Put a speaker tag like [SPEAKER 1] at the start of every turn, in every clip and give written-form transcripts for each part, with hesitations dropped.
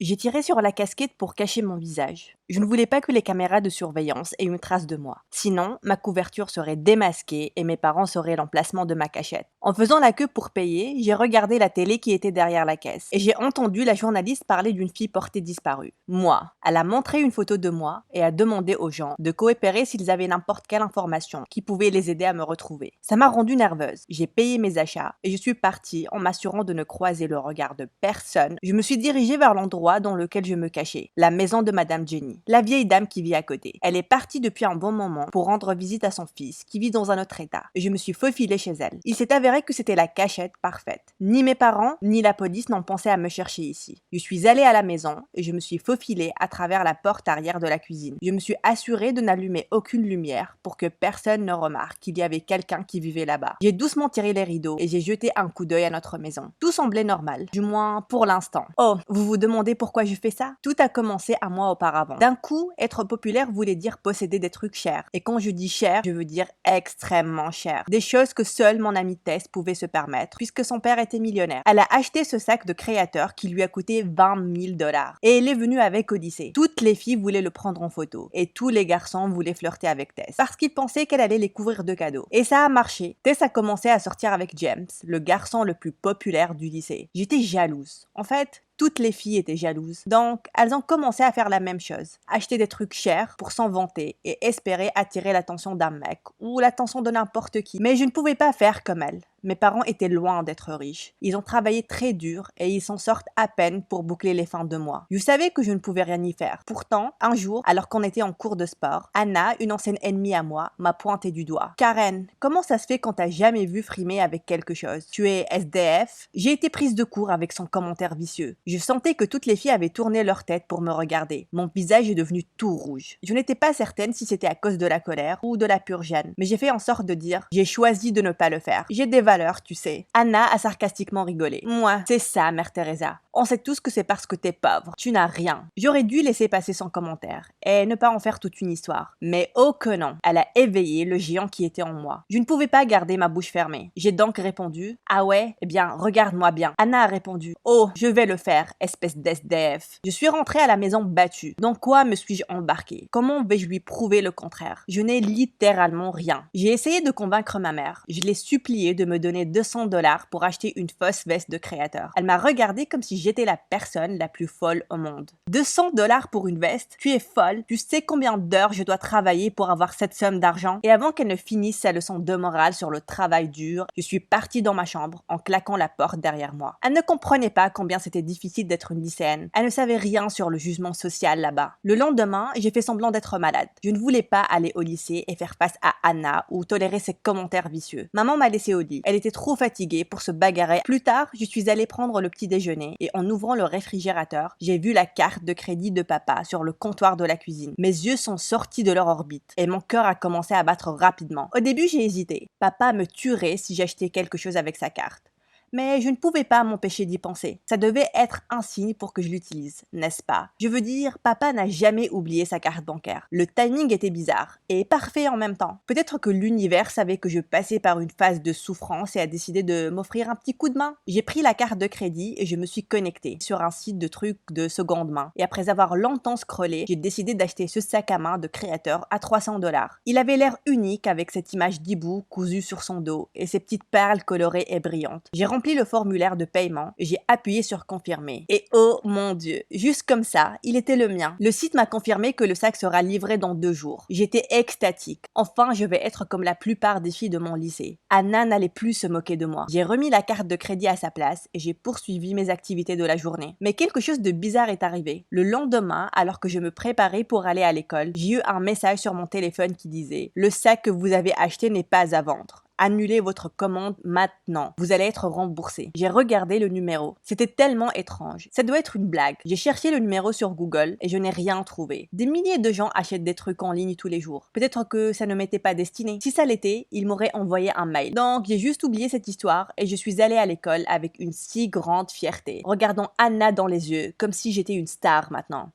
[SPEAKER 1] J'ai tiré sur la casquette pour cacher mon visage. Je ne voulais pas que les caméras de surveillance aient une trace de moi. Sinon, ma couverture serait démasquée et mes parents sauraient l'emplacement de ma cachette. En faisant la queue pour payer, j'ai regardé la télé qui était derrière la caisse et j'ai entendu la journaliste parler d'une fille portée disparue. Moi, elle a montré une photo de moi et a demandé aux gens de coopérer s'ils avaient n'importe quelle information qui pouvait les aider à me retrouver. Ça m'a rendue nerveuse. J'ai payé mes achats et je suis partie en m'assurant de ne croiser le regard de personne. Je me suis dirigée vers l'endroit dans lequel je me cachais, la maison de Madame Jenny, la vieille dame qui vit à côté. Elle est partie depuis un bon moment pour rendre visite à son fils qui vit dans un autre état. Et je me suis faufilée chez elle. Il s'est avéré que c'était la cachette parfaite. Ni mes parents, ni la police n'ont pensé à me chercher ici. Je suis allée à la maison et je me suis faufilée à travers la porte arrière de la cuisine. Je me suis assurée de n'allumer aucune lumière pour que personne ne remarque qu'il y avait quelqu'un qui vivait là-bas. J'ai doucement tiré les rideaux et j'ai jeté un coup d'œil à notre maison. Tout semblait normal, du moins pour l'instant. Oh, vous vous demandez pourquoi je fais ça? Tout a commencé un mois auparavant. D'un coup, être populaire voulait dire posséder des trucs chers. Et quand je dis cher, je veux dire extrêmement cher. Des choses que seule mon amie Tess pouvait se permettre, puisque son père était millionnaire. Elle a acheté ce sac de créateur qui lui a coûté 20 000 $. Et elle est venue avec au lycée. Toutes les filles voulaient le prendre en photo. Et tous les garçons voulaient flirter avec Tess. Parce qu'ils pensaient qu'elle allait les couvrir de cadeaux. Et ça a marché. Tess a commencé à sortir avec James, le garçon le plus populaire du lycée. J'étais jalouse. En fait, toutes les filles étaient jalouses. Donc, elles ont commencé à faire la même chose. Acheter des trucs chers pour s'en vanter et espérer attirer l'attention d'un mec ou l'attention de n'importe qui. Mais je ne pouvais pas faire comme elles. Mes parents étaient loin d'être riches. Ils ont travaillé très dur et ils s'en sortent à peine pour boucler les fins de mois. Je savais que je ne pouvais rien y faire. Pourtant, un jour, alors qu'on était en cours de sport, Anna, une ancienne ennemie à moi, m'a pointé du doigt. Karen, comment ça se fait quand t'as jamais vu frimer avec quelque chose? Tu es SDF? J'ai été prise de court avec son commentaire vicieux. Je sentais que toutes les filles avaient tourné leur tête pour me regarder. Mon visage est devenu tout rouge. Je n'étais pas certaine si c'était à cause de la colère ou de la pure gêne, mais j'ai fait en sorte de dire « J'ai choisi de ne pas le faire. J'ai des valeurs, tu sais. » Anna a sarcastiquement rigolé. « Moi, c'est ça, Mère Teresa. On sait tous que c'est parce que t'es pauvre. Tu n'as rien. » J'aurais dû laisser passer son commentaire et ne pas en faire toute une histoire. Mais oh que non. Elle a éveillé le géant qui était en moi. Je ne pouvais pas garder ma bouche fermée. J'ai donc répondu « Ah ouais? Eh bien, regarde-moi bien. » Anna a répondu « Oh, je vais le faire, espèce d'SDF. » Je suis rentrée à la maison battue. Dans quoi me suis-je embarquée? Comment vais-je lui prouver le contraire? Je n'ai littéralement rien. J'ai essayé de convaincre ma mère. Je l'ai suppliée de me donner 200 $ pour acheter une fausse veste de créateur. Elle m'a regardée comme si j'étais la personne la plus folle au monde. 200 $ pour une veste? Tu es folle? Tu sais combien d'heures je dois travailler pour avoir cette somme d'argent? Et avant qu'elle ne finisse sa leçon de morale sur le travail dur, je suis partie dans ma chambre en claquant la porte derrière moi. Elle ne comprenait pas combien c'était difficile d'être une lycéenne. Elle ne savait rien sur le jugement social là-bas. Le lendemain, j'ai fait semblant d'être malade. Je ne voulais pas aller au lycée et faire face à Anna ou tolérer ses commentaires vicieux. Maman m'a laissée au lit. Elle était trop fatiguée pour se bagarrer. Plus tard, je suis allée prendre le petit déjeuner et en ouvrant le réfrigérateur, j'ai vu la carte de crédit de papa sur le comptoir de la cuisine. Mes yeux sont sortis de leur orbite et mon cœur a commencé à battre rapidement. Au début, j'ai hésité. Papa me tuerait si j'achetais quelque chose avec sa carte. Mais je ne pouvais pas m'empêcher d'y penser. Ça devait être un signe pour que je l'utilise, n'est-ce pas? Je veux dire, papa n'a jamais oublié sa carte bancaire. Le timing était bizarre et parfait en même temps. Peut-être que l'univers savait que je passais par une phase de souffrance et a décidé de m'offrir un petit coup de main. J'ai pris la carte de crédit et je me suis connectée sur un site de trucs de seconde main. Et après avoir longtemps scrollé, j'ai décidé d'acheter ce sac à main de créateur à 300 $. Il avait l'air unique avec cette image d'hibou cousue sur son dos et ses petites perles colorées et brillantes. J'ai rempli le formulaire de paiement et j'ai appuyé sur confirmer. Et oh mon Dieu, juste comme ça, il était le mien. Le site m'a confirmé que le sac sera livré dans 2 jours. J'étais extatique. Enfin, je vais être comme la plupart des filles de mon lycée. Anna n'allait plus se moquer de moi. J'ai remis la carte de crédit à sa place et j'ai poursuivi mes activités de la journée. Mais quelque chose de bizarre est arrivé. Le lendemain, alors que je me préparais pour aller à l'école, j'ai eu un message sur mon téléphone qui disait « Le sac que vous avez acheté n'est pas à vendre. Annulez votre commande maintenant. Vous allez être remboursé. » J'ai regardé le numéro. C'était tellement étrange. Ça doit être une blague. J'ai cherché le numéro sur Google et je n'ai rien trouvé. Des milliers de gens achètent des trucs en ligne tous les jours. Peut-être que ça ne m'était pas destiné. Si ça l'était, ils m'auraient envoyé un mail. Donc j'ai juste oublié cette histoire et je suis allée à l'école avec une si grande fierté, regardant Anna dans les yeux comme si j'étais une star maintenant.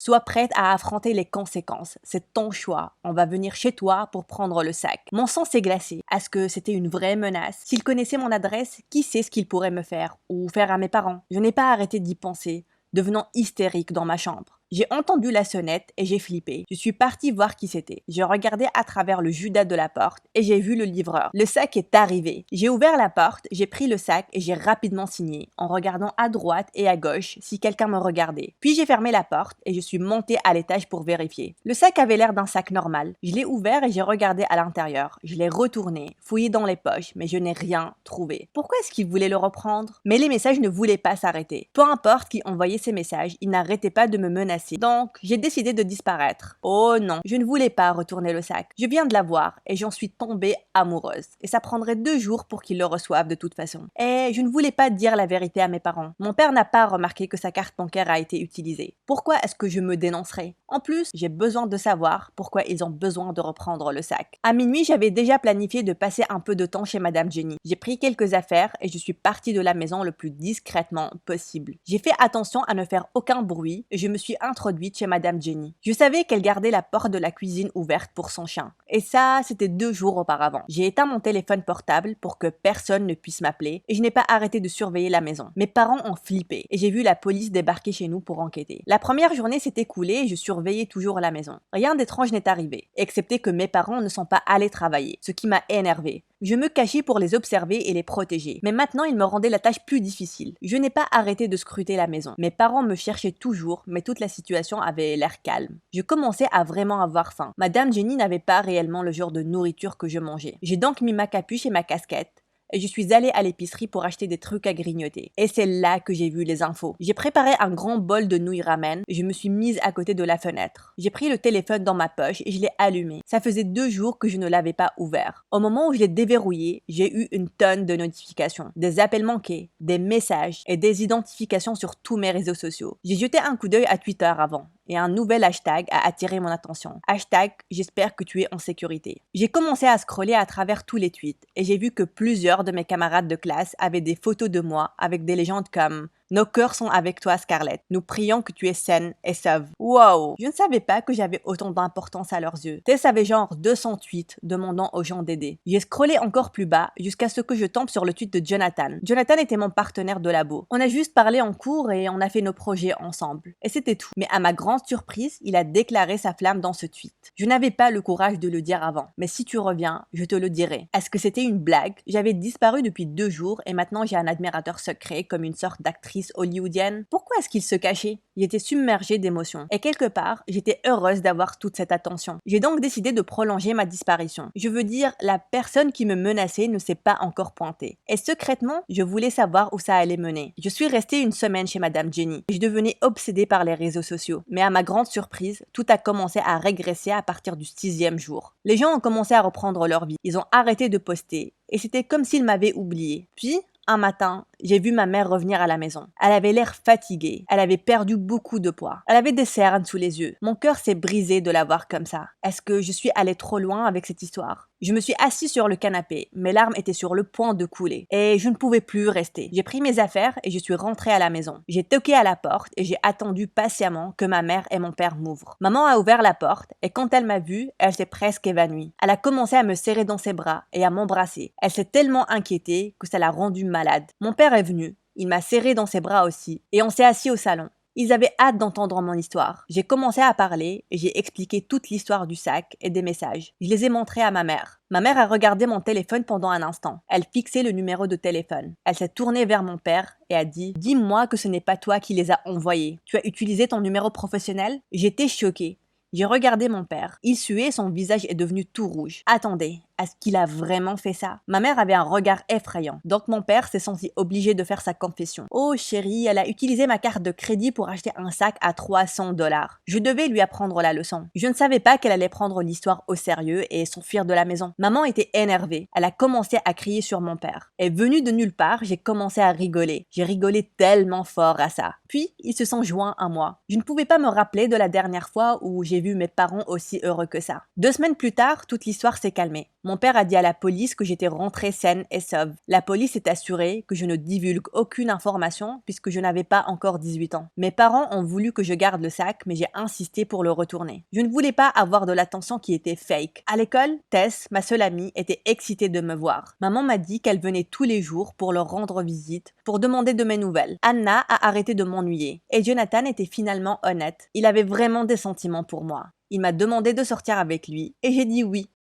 [SPEAKER 1] Sois prête à affronter les conséquences. C'est ton choix. On va venir chez toi pour prendre le sac. Mon sang s'est glacé. Est-ce que c'était une vraie menace? S'il connaissait mon adresse, qui sait ce qu'il pourrait me faire ou faire à mes parents? Je n'ai pas arrêté d'y penser, devenant hystérique dans ma chambre. J'ai entendu la sonnette et j'ai flippé. Je suis partie voir qui c'était. J'ai regardé à travers le judas de la porte et j'ai vu le livreur. Le sac est arrivé. J'ai ouvert la porte, j'ai pris le sac et j'ai rapidement signé, en regardant à droite et à gauche si quelqu'un me regardait. Puis j'ai fermé la porte et je suis montée à l'étage pour vérifier. Le sac avait l'air d'un sac normal. Je l'ai ouvert et j'ai regardé à l'intérieur. Je l'ai retourné, fouillé dans les poches, mais je n'ai rien trouvé. Pourquoi est-ce qu'il voulait le reprendre? Mais les messages ne voulaient pas s'arrêter. Peu importe qui envoyait ces messages, il n'arrêtait pas de me menacer. Donc, j'ai décidé de disparaître. Oh non, je ne voulais pas retourner le sac. Je viens de l'avoir et j'en suis tombée amoureuse. Et ça prendrait 2 jours pour qu'ils le reçoivent de toute façon. Et je ne voulais pas dire la vérité à mes parents. Mon père n'a pas remarqué que sa carte bancaire a été utilisée. Pourquoi est-ce que je me dénoncerais? En plus, j'ai besoin de savoir pourquoi ils ont besoin de reprendre le sac. À minuit, j'avais déjà planifié de passer un peu de temps chez Madame Jenny. J'ai pris quelques affaires et je suis partie de la maison le plus discrètement possible. J'ai fait attention à ne faire aucun bruit et je me suis introduite chez Madame Jenny. Je savais qu'elle gardait la porte de la cuisine ouverte pour son chien. Et ça, c'était 2 jours auparavant. J'ai éteint mon téléphone portable pour que personne ne puisse m'appeler et je n'ai pas arrêté de surveiller la maison. Mes parents ont flippé et j'ai vu la police débarquer chez nous pour enquêter. La première journée s'est écoulée et je surveillais toujours la maison. Rien d'étrange n'est arrivé, excepté que mes parents ne sont pas allés travailler, ce qui m'a énervé. Je me cachais pour les observer et les protéger. Mais maintenant, ils me rendaient la tâche plus difficile. Je n'ai pas arrêté de scruter la maison. Mes parents me cherchaient toujours, mais toute la situation avait l'air calme. Je commençais à vraiment avoir faim. Madame Jenny n'avait pas réellement le genre de nourriture que je mangeais. J'ai donc mis ma capuche et ma casquette et je suis allée à l'épicerie pour acheter des trucs à grignoter. Et c'est là que j'ai vu les infos. J'ai préparé un grand bol de nouilles ramen et je me suis mise à côté de la fenêtre. J'ai pris le téléphone dans ma poche et je l'ai allumé. Ça faisait 2 jours que je ne l'avais pas ouvert. Au moment où je l'ai déverrouillé, j'ai eu une tonne de notifications, des appels manqués, des messages et des identifications sur tous mes réseaux sociaux. J'ai jeté un coup d'œil à Twitter avant et un nouvel hashtag a attiré mon attention. Hashtag j'espère que tu es en sécurité. J'ai commencé à scroller à travers tous les tweets et j'ai vu que plusieurs de mes camarades de classe avaient des photos de moi avec des légendes comme nos cœurs sont avec toi, Scarlett. Nous prions que tu es saine et sauve. Wow! Je ne savais pas que j'avais autant d'importance à leurs yeux. Tess avait genre 200 tweets demandant aux gens d'aider. J'ai scrollé encore plus bas jusqu'à ce que je tombe sur le tweet de Jonathan. Jonathan était mon partenaire de labo. On a juste parlé en cours et on a fait nos projets ensemble. Et c'était tout. Mais à ma grande surprise, il a déclaré sa flamme dans ce tweet. Je n'avais pas le courage de le dire avant. Mais si tu reviens, je te le dirai. Est-ce que c'était une blague? J'avais disparu depuis 2 jours et maintenant j'ai un admirateur secret comme une sorte d'actrice hollywoodienne. Pourquoi est-ce qu'il se cachait? J'étais submergée d'émotions. Et quelque part, j'étais heureuse d'avoir toute cette attention. J'ai donc décidé de prolonger ma disparition. Je veux dire, la personne qui me menaçait ne s'est pas encore pointée. Et secrètement, je voulais savoir où ça allait mener. Je suis restée 1 semaine chez Madame Jenny. Je devenais obsédée par les réseaux sociaux. Mais à ma grande surprise, tout a commencé à régresser à partir du 6e jour. Les gens ont commencé à reprendre leur vie. Ils ont arrêté de poster. Et c'était comme s'ils m'avaient oublié. Puis, un matin, j'ai vu ma mère revenir à la maison. Elle avait l'air fatiguée. Elle avait perdu beaucoup de poids. Elle avait des cernes sous les yeux. Mon cœur s'est brisé de la voir comme ça. Est-ce que je suis allée trop loin avec cette histoire? Je me suis assise sur le canapé. Mes larmes étaient sur le point de couler. Et je ne pouvais plus rester. J'ai pris mes affaires et je suis rentrée à la maison. J'ai toqué à la porte et j'ai attendu patiemment que ma mère et mon père m'ouvrent. Maman a ouvert la porte et quand elle m'a vue, elle s'est presque évanouie. Elle a commencé à me serrer dans ses bras et à m'embrasser. Elle s'est tellement inquiétée que ça l'a rendue malade. Mon père est venu. Il m'a serré dans ses bras aussi et on s'est assis au salon. Ils avaient hâte d'entendre mon histoire. J'ai commencé à parler et j'ai expliqué toute l'histoire du sac et des messages. Je les ai montrés à ma mère. Ma mère a regardé mon téléphone pendant un instant. Elle fixait le numéro de téléphone. Elle s'est tournée vers mon père et a dit « Dis-moi que ce n'est pas toi qui les as envoyés. Tu as utilisé ton numéro professionnel ?» J'étais choquée. J'ai regardé mon père. Il suait, son visage est devenu tout rouge. Attendez, est-ce qu'il a vraiment fait ça? Ma mère avait un regard effrayant. Donc mon père s'est senti obligé de faire sa confession. Oh chérie, elle a utilisé ma carte de crédit pour acheter un sac à 300 $. Je devais lui apprendre la leçon. Je ne savais pas qu'elle allait prendre l'histoire au sérieux et s'enfuir de la maison. Maman était énervée. Elle a commencé à crier sur mon père. Et venue de nulle part, j'ai commencé à rigoler. J'ai rigolé tellement fort à ça. Puis, ils se sont joints à moi. Je ne pouvais pas me rappeler de la dernière fois où j'ai vu mes parents aussi heureux que ça. 2 semaines plus tard, toute l'histoire s'est calmée. Mon père a dit à la police que j'étais rentrée saine et sauve. La police est assurée que je ne divulgue aucune information puisque je n'avais pas encore 18 ans. Mes parents ont voulu que je garde le sac, mais j'ai insisté pour le retourner. Je ne voulais pas avoir de l'attention qui était fake. À l'école, Tess, ma seule amie, était excitée de me voir. Maman m'a dit qu'elle venait tous les jours pour leur rendre visite, pour demander de mes nouvelles. Anna a arrêté de m'ennuyer. Et Jonathan était finalement honnête. Il avait vraiment des sentiments pour moi. Il m'a demandé de sortir avec lui et j'ai dit oui.